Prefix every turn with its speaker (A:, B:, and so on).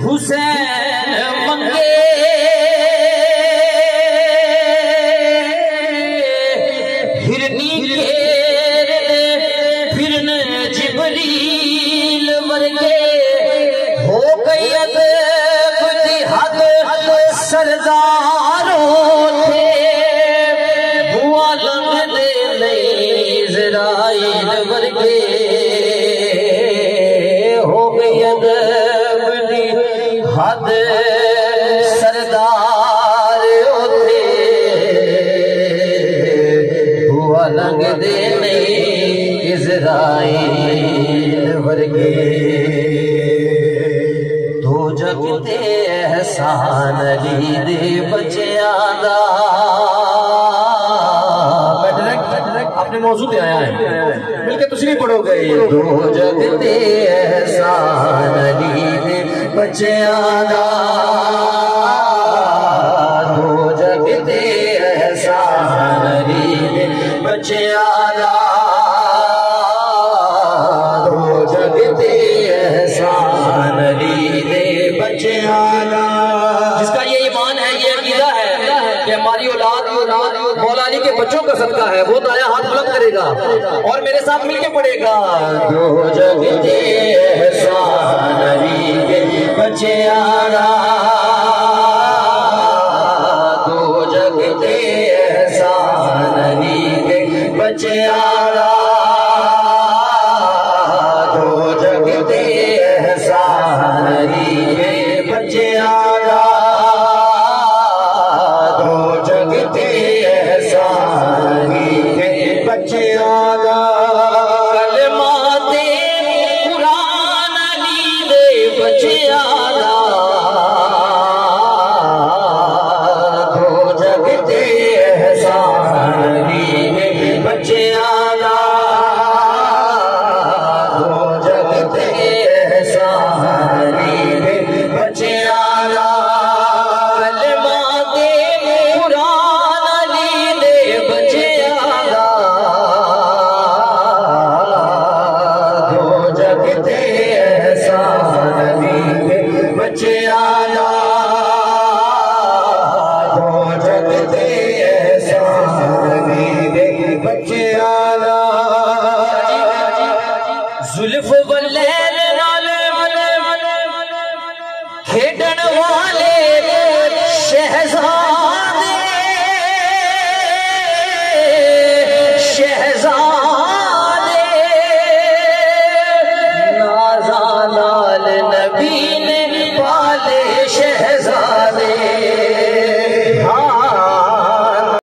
A: हुसैन मंगे हिरनी फिरन जिबरील वर्गे हो गई हद सरदारों थे हुआ लंघने नहीं इज़राइल वर्गे हो गई हद सरदार होते हुआ लंग दे नहीं इज़राइल वर्गे दो जगते एहसान अली दे बच्चियां दा अपने मौजूद में आया है मिलके तुसी भी पढ़ोगे दो जगते एहसान अली दे बच्चियां दा दो जगते एहसान अली दे बच्चियां दा दो जगते एहसान अली दे बच्चियां दा जिसका ये ईमान है ये अकीदा है कि हमारी औलाद मौला अली के बच्चों का सदका है वो दाया हाथ बुलंद करेगा और मेरे साथ मिलके पढ़ेगा दो जगते एहसान अली के बच्चियां दा दो जगते एहसान अली के बच्चियां दा दो जगते एहसान अली के बच्चियां दा दो जगते एहसान अली के बच्चियां दा कलमा दे कुरान अली दे बच्चियां दा दो जगते एहसान अली के बच्चियां दा दो जगते एहसान अली के बच्चियां दा कलमा दे कुरान अली दे बच्चियां दा दो जगते एहसान अली के बच्चियां दा दो जगते एहसान अली के बच्चियां दा जुल्फ